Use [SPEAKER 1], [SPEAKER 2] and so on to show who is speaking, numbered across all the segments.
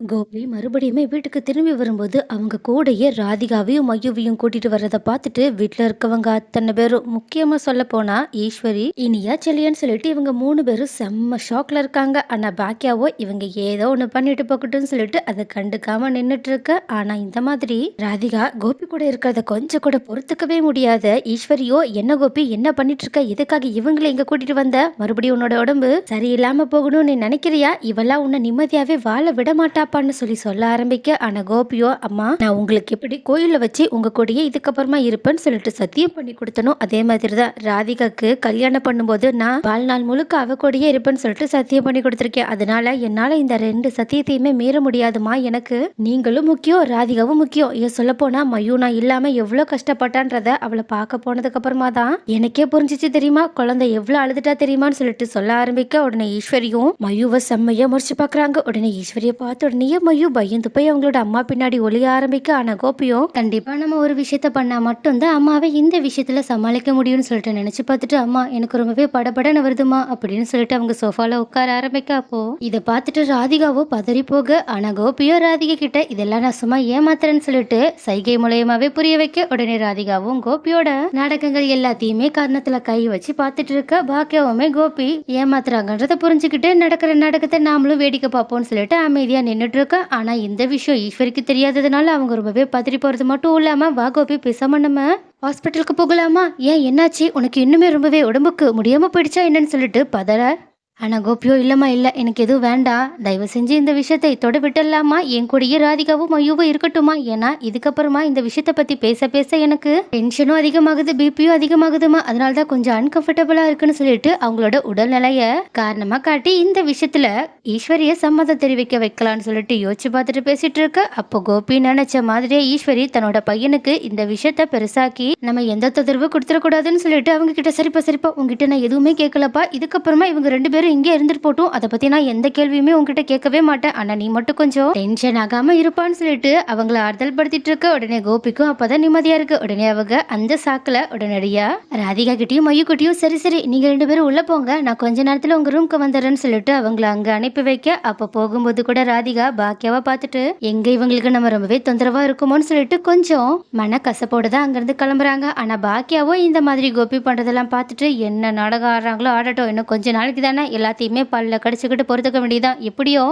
[SPEAKER 1] கோபி மறுபடியுமே வீட்டுக்கு திரும்பி வரும்போது அவங்க கூடயே ராதிகாவையும் மையுவையும் கூட்டிட்டு வர்றதை பார்த்துட்டு வீட்டில் இருக்கவங்க அத்தனை பேரும் முக்கியமா சொல்ல போனா ஈஸ்வரி இனியா செல்லியன்னு சொல்லிட்டு இவங்க 3 பேரும் செம்ம ஷாக்ல இருக்காங்க. ஆனா பாக்கியாவோ இவங்க ஏதோ ஒண்ணு பண்ணிட்டு போகட்டும்னு சொல்லிட்டு அதை கண்டுக்காம நின்னுட்டு இருக்க. ஆனா இந்த மாதிரி ராதிகா கோபி கூட இருக்கிறத கொஞ்சம் கூட பொறுத்துக்கவே முடியாத ஈஸ்வரியோ, என்ன கோபி என்ன பண்ணிட்டு இருக்க, எதுக்காக இவங்களை இங்க கூட்டிட்டு வந்த, மறுபடியும் உன்னோட உடம்பு சரியில்லாம போகணும்னு நீ நினைக்கிறியா, இவெல்லாம் உன்னை நிம்மதியாவே வாழ விட மாட்டா சொல்லி சொல்ல ஆரம்பிக்க. ஆனா கோபியோ, அம்மா நான் உங்களுக்கு எப்படி கோயில வச்சு உங்க கூடயே இதுக்கப்புறமா இருப்பேன்னு சொல்லிட்டு சத்தியம் பண்ணி கொடுத்தனும், அதே மாதிரிதான் ராதிகாக்கு கல்யாணம் பண்ணும்போது நான் வாழ்நாள் முழுக்க அவ கூடயே இருப்பேன்னு சொல்லிட்டு சத்தியம் பண்ணி கொடுத்துருக்கேன். அதனால என்னால இந்த 2 சத்தியத்தையுமே மீற முடியாதுமா. எனக்கு நீங்களும் முக்கியம், ராதிகாவும் முக்கியம். ஏன் சொல்ல போனா மயூ நான் இல்லாம எவ்வளவு கஷ்டப்பட்டான்றத அவளை பார்க்க போனதுக்கு அப்புறமா தான் எனக்கே புரிஞ்சிச்சு தெரியுமா, குழந்தை எவ்வளவு அழுதுட்டா தெரியுமான்னு சொல்லிட்டு சொல்ல ஆரம்பிக்க. உடனே ஈஸ்வரியும் மயூவை செம்மையா முறைச்சு பாக்குறாங்க. உடனே ஈஸ்வரிய பார்த்து உடனே மையும் பயந்து போய் அவங்களோட அம்மா பின்னாடி ஒளிய ஆரம்பிக்க. ஆனா கோபியும் கண்டிப்பா நம்ம ஒரு விஷயத்த பண்ணா மட்டும்தான் அம்மாவை இந்த விஷயத்துல சமாளிக்க முடியும்னு சொல்லிட்டு நினைச்சு பார்த்துட்டு, அம்மா எனக்கு ரொம்பவே படபடன்னு வருதுமா அப்படின்னு சொல்லிட்டு அவங்க சோஃபால உட்கார ஆரம்பிக்க. அப்போ இதை பார்த்துட்டு ராதிகாவோ பதறி போக. ஆனா கோபியோ ராதிகா கிட்ட இதெல்லாம் நான் சும்மா ஏமாத்துறேன்னு சொல்லிட்டு சைகை மூலயமாவே புரிய வைக்க. உடனே ராதிகாவும் கோபியோட நாடகங்கள் எல்லாத்தையுமே காரணத்துல கை வச்சு பார்த்துட்டு இருக்க. பாக்கியாவுமே கோபி ஏமாத்துறாங்கன்றத புரிஞ்சுக்கிட்டு நடக்கிற நாடகத்தை நாமளும் வேடிக்கை பார்ப்போம்னு சொல்லிட்டு அமைதியா நின்றுட்டு இருக்க. ஆனா இந்த விஷயம் ஈஸ்வரிக்கு தெரியாததுனால அவங்க ரொம்பவே பதறி போறது மட்டும் இல்லாம, வா கோபி பேசாம நம்ம ஹாஸ்பிட்டலுக்கு போகலாமா, ஏன் என்னாச்சு, உனக்கு இன்னுமே ரொம்பவே உடம்புக்கு முடியாம போயிடுச்சா என்னன்னு சொல்லிட்டு பதற. ஆனா கோபியோ, இல்லம்மா இல்ல, எனக்கு எதுவும் வேண்டாம், தயவு செஞ்சு இந்த விஷயத்தை தொட விட்டுடலாமா, என் கூடயே ராதிகாவும் மையுவும் இருக்கட்டுமா, ஏன்னா இதுக்கப்புறமா இந்த விஷயத்த பத்தி பேச பேச எனக்கு டென்ஷனும் அதிகமாகுது, பிபியும் அதிகமாகுதுமா, அதனாலதான் கொஞ்சம் அன்கம்ஃபர்டபுளா இருக்குன்னு சொல்லிட்டு அவங்களோட உடல்நிலைய காரணமா காட்டி இந்த விஷயத்துல ஈஸ்வரிய சம்மதம் தெரிவிக்க வைக்கலான்னு சொல்லிட்டு யோசிச்சு பார்த்துட்டு பேசிட்டு இருக்க. அப்போ கோபி நினைச்ச மாதிரியே ஈஸ்வரி தன்னோட பையனுக்கு இந்த விஷயத்த பெருசாக்கி நம்ம எந்த தொந்தரவு கொடுத்துடக்கூடாதுன்னு சொல்லிட்டு அவங்க கிட்ட, சரிப்பா சரிப்பா உங்ககிட்ட நான் எதுவுமே கேட்கலப்பா, இதுக்கப்புறமா இவங்க 2 பேரும் இங்கே இருந்துட்டு போட்டும், அதை பத்தி நான் எந்த கேள்வியுமே உங்ககிட்ட கேட்கவே மாட்டேன், ஆனா நீ மட்டும் கொஞ்சம் டென்ஷன் ஆகாம இருப்பான்னு சொல்லிட்டு அவங்கள ஆறுதல் படுத்திட்டு இருக்க. உடனே கோபிக்கும் அப்பதான் நிம்மதியா இருக்கு. உடனே அவங்க அந்த சாக்குல உடனடியா ராதிகா கிட்டயும் மையு கிட்டயும், சரி சரி நீங்க 2 பேரும் உள்ள போங்க, நான் கொஞ்ச நேரத்துல உங்க ரூம்க்கு வந்துடுறேன்னு சொல்லிட்டு அவங்கள அங்க அனுப்பி வைக்க. அப்ப போகும்போது கூட ராதிகா பாக்கியாவை பார்த்துட்டு, எங்க இவங்களுக்கு நம்ம ரொம்பவே தொந்தரவா இருக்குமோன்னு சொல்லிட்டு கொஞ்சம் மன கசப்போட தான் அங்கிருந்து கிளம்புறாங்க. ஆனா பாக்கியாவோ இந்த மாதிரி கோபி பண்றதெல்லாம் பார்த்துட்டு, என்ன நாடகம் ஆடுறாங்களோ ஆடட்டும், இன்னும் கொஞ்ச நாளைக்கு தானே எல்லாத்தையுமே பல்ல கடிச்சுக்கிட்டு பொறுத்துக்க வேண்டியதான், எப்படியோ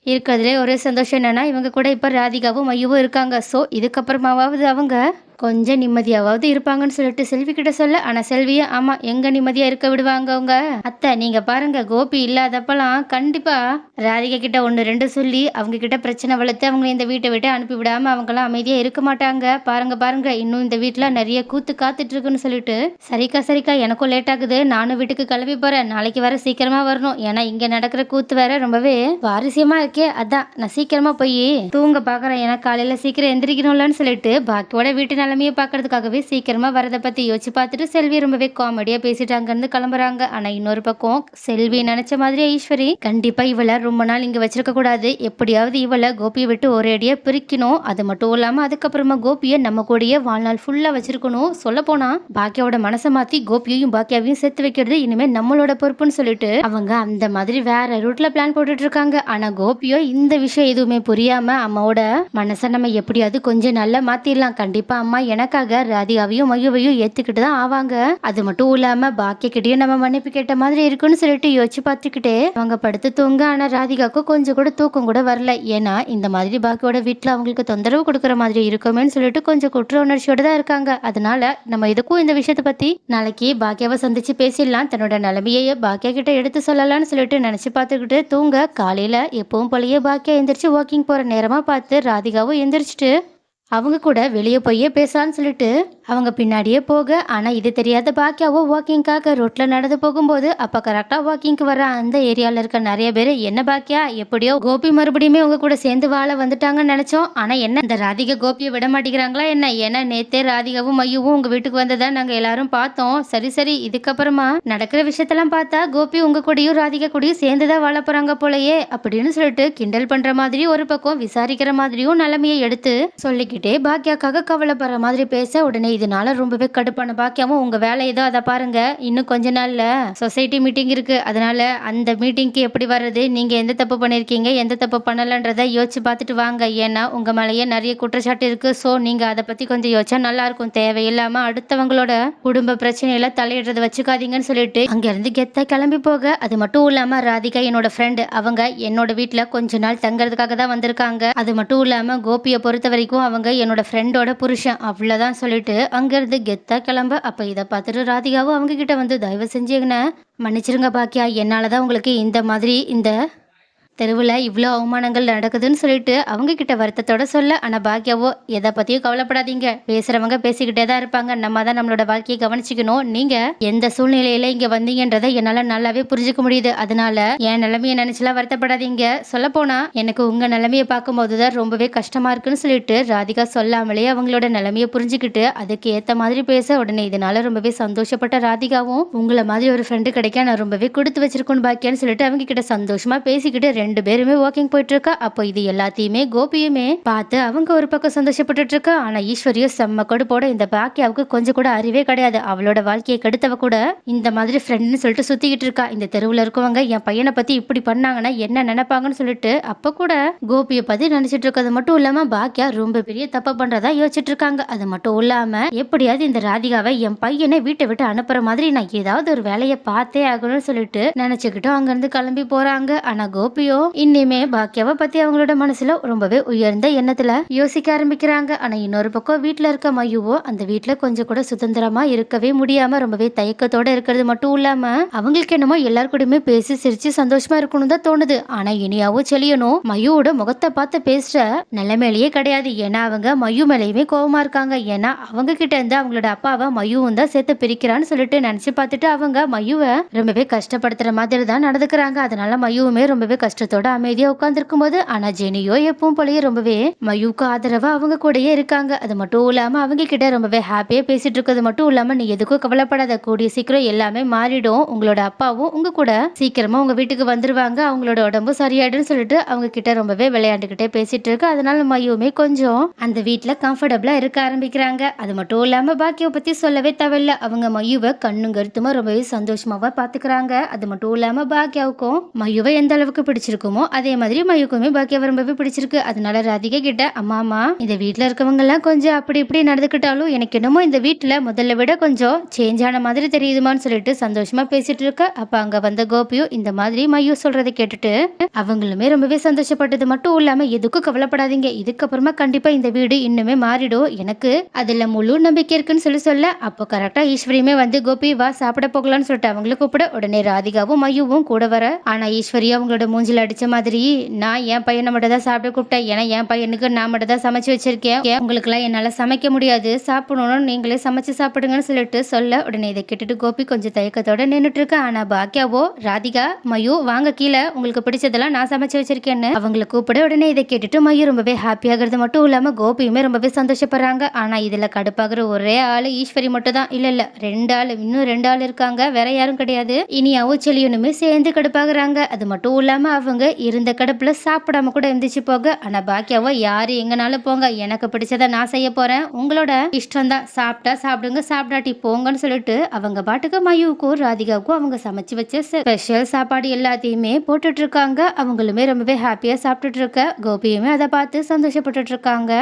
[SPEAKER 1] இருக்கிறதுலே ஒரே சந்தோஷம் என்னன்னா இவங்க கூட இப்ப ராதிகாவும் மையவும் இருக்காங்க. ஸோ இதுக்கப்புறமாவது அவங்க கொஞ்சம் நிம்மதியாவது இருப்பாங்கன்னு சொல்லிட்டு செல்வி கிட்ட சொல்ல. ஆனா செல்வியா, ஆமா எங்க நிம்மதியா இருக்க விடுவாங்க அவங்க அத்தை, நீங்க பாருங்க கோபி இல்லாதப்பெல்லாம் கண்டிப்பா ராதிகா கிட்ட 1 2 சொல்லி அவங்க கிட்ட பிரச்சனை வளர்த்து அவங்க இந்த வீட்டை விட்டு அனுப்பி விடாம அவங்கெல்லாம் அமைதியா இருக்க மாட்டாங்க. பாருங்க பாருங்க இன்னும் இந்த வீட்டுல நிறைய கூத்து காத்துட்டு இருக்குன்னு சொல்லிட்டு, சரிக்கா சரிக்கா எனக்கும் லேட் ஆகுது, நானும் வீட்டுக்கு கிளம்பி போறேன், நாளைக்கு வர சீக்கிரமா வரணும், ஏன்னா இங்க நடக்கிற கூத்து வேற ரொம்பவே வாரிசியமா இருக்கே, அதான் நான் சீக்கிரமா போய் தூங்க பாக்குறேன், ஏன்னா காலையில சீக்கிரம் எந்திரிக்கணும்லன்னு சொல்லிட்டு பாக்கியோட வீட்டு நிலைமையை பாக்குறதுக்காகவே சீக்கிரமா வரதை பத்தி யோசிச்சு பார்த்துட்டு செல்வி ரொம்பவே காமெடியா பேசிட்டு அங்கிருந்து கிளம்புறாங்க. ஆனா இன்னொரு பக்கம் செல்வி நினைச்ச மாதிரி ஈஸ்வரி கண்டிப்பா இவளை ரொம்ப நாள் இங்க வச்சிருக்க கூடாது, எப்படியாவது இவளை கோபியை விட்டு ஒரேடியா பிரிக்கணும், அது மட்டும் இல்லாம அதுக்கப்புறமா கோபியை நம்ம கூடயே வாழ்நாள் ஃபுல்லா வச்சிருக்கணும். சொல்ல போனா பாக்கியாவோட மனசை மாத்தி கோபியையும் பாக்கியாவையும் சேர்த்து வைக்கிறது இனிமே நம்மளோட பொறுப்புன்னு சொல்லிட்டு அவங்க அந்த மாதிரி வேற ரூட்ல பிளான் போட்டுட்டு இருக்காங்க. ஆனா கோபியோ இந்த விஷயம் எதுவுமே புரியாம, அம்மாவோட மனசை நம்ம எப்படியாவது கொஞ்சம் நல்லா மாத்திடலாம், கண்டிப்பா அம்மா எனக்காக ராதிகாவையும் மையுவையும் ஏத்துக்கிட்டு தான் ஆவாங்க, அது மட்டும் இல்லாம பாக்கிய கிட்டயும் நம்ம மன்னிப்பு கேட்ட மாதிரி இருக்குன்னு சொல்லிட்டு யோசிச்சு பார்த்துக்கிட்டே அவங்க படுத்து தூங்க. ஆனா ராதிகாவுக்கு கொஞ்சம் கூட தூக்கம் கூட வரல, ஏன்னா இந்த மாதிரி பாக்கியோட வீட்டுல அவங்களுக்கு தொந்தரவு கொடுக்குற மாதிரி இருக்குமேன்னு சொல்லிட்டு கொஞ்சம் குற்ற உணர்ச்சியோட தான் இருக்காங்க. அதனால நம்ம எதுக்கும் இந்த விஷயத்தை பத்தி நாளைக்கு பாக்கியாவை சந்திச்சு பேசிடலாம், தன்னோட நிலைமையை பாக்கியா கிட்ட எடுத்து சொல்லலாம்னு சொல்லிட்டு நினைச்சு பார்த்துக்கிட்டு தூங்க. காலையில எப்பவும் போலயே பாக்கியா எந்திரிச்சு வாக்கிங் போற நேரமா பார்த்து ராதிகாவும் எந்திரிச்சிட்டு அவங்க கூட வெளியே போயே பேசலான்னு சொல்லிட்டு அவங்க பின்னாடியே போக. ஆனா இது தெரியாத பாக்கியாவோ வாக்கிங்காக ரோட்ல நடந்து போகும்போது அப்ப கரெக்டா வாக்கிங்க்கு வர அந்த ஏரியால இருக்க நிறைய பேர், என்ன பாக்கியா எப்படியோ கோபி மறுபடியுமே உங்க கூட சேர்ந்து வாழ வந்துட்டாங்கன்னு நினைச்சோம், ஆனா என்ன இந்த ராதிகா கோபியை விட மாட்டேங்கிறாங்களா என்ன, ஏன்னா நேத்தே ராதிகாவும் மையுவும் உங்க வீட்டுக்கு வந்ததா நாங்க எல்லாரும் பார்த்தோம், சரி சரி இதுக்கப்புறமா நடக்கிற விஷயத்தெல்லாம் பார்த்தா கோபி உங்க கூடயும் ராதிகா கூடயும் சேர்ந்துதான் வாழ போறாங்க போலயே அப்படின்னு சொல்லிட்டு கிண்டல் பண்ற மாதிரி ஒரு பக்கம் விசாரிக்கிற மாதிரியும் நிலைமையை எடுத்து சொல்லிக்கிட்டே பாக்கியாக்காக கவலைப்படுற மாதிரி பேச. உடனே இதனால ரொம்பவே கடுப்பான பாக்கியாவும், உங்க வேலை ஏதோ அத பாருங்க. இன்னும் கொஞ்ச நாள்ல சொசைட்டி மீட்டிங் இருக்கு. அதனால அந்த மீட்டிங்க்கு எப்படி வர்றது? நீங்க எந்த தப்பு பண்ணியிருக்கீங்க? எந்த தப்பு பண்ணலன்றத யோசிச்சு பார்த்துட்டு வாங்க. ஏன்னா, உங்க மேலயே நெறைய குற்றச்சாட்டு இருக்கு. ஸோ, நீங்க அத பத்தி கொஞ்சம் யோசிச்சா நல்லாருக்கும். தேவையில்லாம அடுத்தவங்களோட குடும்ப பிரச்சனையில தலையிடுறத வச்சுக்காதீங்கன்னு சொல்லிட்டு, அங்கேருந்து கெத்தா கிளம்பி போக, அது மட்டும் இல்லாம ராதிகா என்னோட ஃப்ரெண்டு. அவங்க என்னோட வீட்ல கொஞ்ச நாள் தங்கறதுக்காக தான் வந்திருக்காங்க. அது மட்டும் இல்லாம கோபிய பொறுத்தவரைக்கும் அவங்க என்னோட ஃப்ரெண்டோட புருஷன். அவ்வளோதான் சொல்லிட்டு அங்கேருந்து கெத்தா கிளம்ப. அப்ப இத பார்த்துட்டு ராதிகாவும் அவங்க கிட்ட வந்து, "தயவு செஞ்சு என்ன மன்னிச்சிருங்க பாக்கியா. என்னால தான் உங்களுக்கு இந்த மாதிரி இந்த தெருவுல இவ்ளோ அவமானங்கள் நடக்குதுன்னு சொல்லிட்டு அவங்க கிட்ட வருத்தத்தோட சொல்ல. ஆனா பாக்கியாவோ, எதை பத்தியும் கவலைப்படாதீங்க. பேசுறவங்க பேசிக்கிட்டே தான் இருப்பாங்க. நம்ம தான் நம்மளோட வாழ்க்கையை கவனிச்சுக்கணும். நீங்க எந்த சூழ்நிலையில இங்க வந்தீங்கன்றதை என்னால நல்லாவே புரிஞ்சுக்க முடியுது. அதனால என் நிலைமையை நினைச்சுலாம் வருத்தப்படாதீங்க. சொல்ல போனா எனக்கு உங்க நிலைமையை பார்க்கும்போது தான் ரொம்பவே கஷ்டமா இருக்குன்னு சொல்லிட்டு ராதிகா சொல்லாமலே அவங்களோட நிலைமையை புரிஞ்சுக்கிட்டு அதுக்கு ஏத்த மாதிரி பேச, உடனே இதனால ரொம்பவே சந்தோஷப்பட்ட ராதிகாவும், உங்களை மாதிரி ஒரு ஃப்ரெண்டு கிடைக்க நான் ரொம்பவே கொடுத்து வச்சிருக்கணும் பாக்கியான்னு சொல்லிட்டு அவங்க கிட்ட சந்தோஷமா பேசிக்கிட்டு ரெண்டு பேருமே வாக்கிங் போயிட்டு இருக்கா. அப்போ இது எல்லாத்தையுமே கோபியுமே பார்த்து அவங்க ஒரு பக்கம் சந்தோஷப்பட்டுட்டு இருக்கா. ஆனா ஈஸ்வரியும் செம்ம கடுப்போட, இந்த பாக்கியாவுக்கு கொஞ்சம் கூட அறிவே கிடையாது. அவளோட வாழ்க்கையை கெடுத்தவ கூட இந்த மாதிரி ஃப்ரெண்ட்னு சொல்லிட்டு சுத்திக்கிட்டு இருக்கா. இந்த தெருவுல இருக்கவங்க என் பையனை பத்தி இப்படி பண்ணாங்கன்னா என்ன நினைப்பாங்கன்னு சொல்லிட்டு அப்ப கூட கோபியை பத்தி நினைச்சிட்டு இருக்கிறது மட்டும் இல்லாம பாக்கியா ரொம்ப பெரிய தப்பு பண்றதா யோசிச்சுட்டு இருக்காங்க. அது மட்டும் இல்லாம எப்படியாவது இந்த ராதிகாவை என் பையனை வீட்டை விட்டு அனுப்புற மாதிரி நான் ஏதாவது ஒரு வேலையை பார்த்தே ஆகணும்னு சொல்லிட்டு நினைச்சுக்கிட்டும் அங்கிருந்து கிளம்பி போறாங்க. ஆனா கோபியோ இன்னிமே பாக்கியாவை பத்தி அவங்களோட மனசுல ரொம்பவே உயர்ந்த எண்ணத்துல யோசிக்க ஆரம்பிக்கிறாங்க. ஆனா இன்னொரு பக்கம் வீட்டுல இருக்க மயுவோ அந்த வீட்டுல கொஞ்சம் கூட சுதந்திரமா இருக்கவே முடியாம ரொம்பவே தயக்கத்தோட இருக்கிறது மட்டும் இல்லாம அவங்களுக்கு என்னமோ எல்லாரு கூடயுமே பேசி சிரிச்சு சந்தோஷமா இருக்கணும் தான் தோணுது. ஆனா இனியாவும் செலியனும் மயுவோட முகத்தை பார்த்து பேசுற நிலைமையிலேயே கிடையாது. ஏன்னா அவங்க மயு மேலேயுமே கோவமா இருக்காங்க. ஏன்னா அவங்க கிட்ட இருந்து அவங்களோட அப்பாவை மயுவும் தான் சேர்த்து பிரிக்கிறான்னு சொல்லிட்டு நினைச்சு பார்த்துட்டு அவங்க மயுவை ரொம்பவே கஷ்டப்படுத்துற மாதிரி தான் நடந்துக்கிறாங்க. அதனால மயுவுமே ரொம்பவே கஷ்டத்தோட அமைதியா உட்கார்ந்துருக்கும் போது, ஆனா ஜெனியோ எப்பவும் போலயே ரொம்பவே மயுக்கு ஆதரவா அவங்க கூடயே இருக்காங்க. அது மட்டும் இல்லாம அவங்க கிட்ட ரொம்பவே ஹாப்பியா பேசிட்டு இருக்கிறது மட்டும் இல்லாம, நீ எதுக்கும் கவலைப்படாத, கூடிய சீக்கிரம் எல்லாமே மாறிடும். உங்களோட அப்பாவும் உங்க கூட சீக்கிரமா உங்க வீட்டுக்கு வந்துருவாங்க. அவங்களோட உடம்பு சரியாயிடுன்னு சொல்லிட்டு அவங்க கிட்ட ரொம்பவே விளையாண்டுகிட்டே பேசிட்டு இருக்கு. அதனால மயுமே கொஞ்சம் அந்த வீட்டுல கம்ஃபர்டபுளா இருக்க ஆரம்பிக்கிறாங்க. அது மட்டும் இல்லாம பாக்கியை பத்தி சொல்லவே தேவையில்ல. அவங்க மயுவை கண்ணும் கருத்துமா ரொம்பவே சந்தோஷமாவா பாத்துக்கிறாங்க. அது மட்டும் இல்லாம பாக்கியாவுக்கும் மயுவை எந்த அளவுக்கு பிடிச்சிருக்குமோ அதே மாதிரி மயுக்குமே பாக்கியாவை ரொம்பவே பிடிச்சிருக்கு. அதனால ராதிகா கிட்ட, அம்மா இந்த வீட்டுல இருக்கவங்க எல்லாம் கொஞ்சம் அப்படி இப்படி நடந்துக்கிட்டாலும் எனக்கு என்னமோ இந்த வீட்டுல முதல்ல விட கொஞ்சம் சேஞ்ச் ஆன மாதிரி தெரியுதுமான்னு சொல்லிட்டு சந்தோஷமா பேசிட்டு இருக்க. அப்ப அங்க வந்த கோபியும் இந்த மாதிரி மயு சொல்றதை கேட்டுட்டு அவங்களுமே ரொம்பவே சந்தோஷப்பட்டது மட்டும் இல்லாம, எதுக்கும் கவலைப்படாதீங்க, இதுக்கப்புறமா கண்டிப்பா இந்த வீடு இன்னுமே மாறிடும், எனக்கு அதுல முழு நம்பிக்கை இருக்குன்னு சொல்ல அப்போ கரெக்டா ஈஸ்வரியுமே வந்து, கோபி வா சாப்பிட போகலான்னு சொல்லிட்டு அவங்கள கூப்பிட, உடனே ராதிகாவும் மயுவும் கூட வர. ஆனா ஈஸ்வரி அவங்களோட மூஞ்சில அடிச்ச மாதிரி, நான் என் பையனை மட்டும் தான் சாப்பிட கூப்பிட்டேன், ஏன்னா என் பையனுக்கு நான் மட்டும் தான் சமைச்சு வச்சிருக்கேன், உங்களுக்குலாம் என்னால சமைக்க முடியாது, சாப்பிடணும் நீங்களே சமைச்சு சாப்பிடுங்கன்னு சொல்லிட்டு சொல்ல, உடனே இதை கேட்டுட்டு கோபி கொஞ்சம் தயக்கத்தோட நின்றுட்டு இருக்க. ஆனா பாக்கியாவோ, ராதிகா மயு வாங்க கீழே, உங்களுக்கு பிடிச்சதெல்லாம் நான் சமைச்சு வச்சிருக்கேன்னு அவங்களை கூப்பிட, உடனே இதை கேட்டுட்டு மயு ரொம்பவே ஹாப்பியாகிறது மட்டும் இல்லாம கோபியுமே ரொம்பவே சந்தோஷப்படுறாங்க. ஆனா இதுல கடுப்பாகிற ஒரே ஆளு ஈஸ்வரி மட்டும் தான். இல்ல இன்னும் ரெண்டு ஆள் இருக்காங்க, வேற யாரும் கிடையாது. இனியாவும் செலியனுமே சேர்ந்து கடுப்பாகிறாங்க. அது மட்டும் இல்லாம அவங்க இருந்த கடுப்புல சாப்பிடாம கூட எந்திரிச்சு போக. ஆனா பாக்கியாவோ, யாரு எங்கனாலும் போங்க, எனக்கு பிடிச்சதை நான் செய்ய போறேன், உங்களோட இஷ்டம் தான், சாப்பிட்டா சாப்பிடுங்க, சாப்பிடாட்டி போங்கன்னு சொல்லிட்டு அவங்க பாட்டுக்கு மயுவுக்கும் ராதிகாவுக்கும் அவங்க சமைச்சு வச்ச ஸ்பெஷல் சாப்பாடு எல்லாத்தையுமே போட்டுட்டு இருக்காங்க. அவங்களுமே ரொம்பவே ஹாப்பியா சாப்பிட்டுட்டு இருக்க. கோபியுமே அதை பார்த்து சந்தோஷப்பட்டுட்டு இருக்காங்க.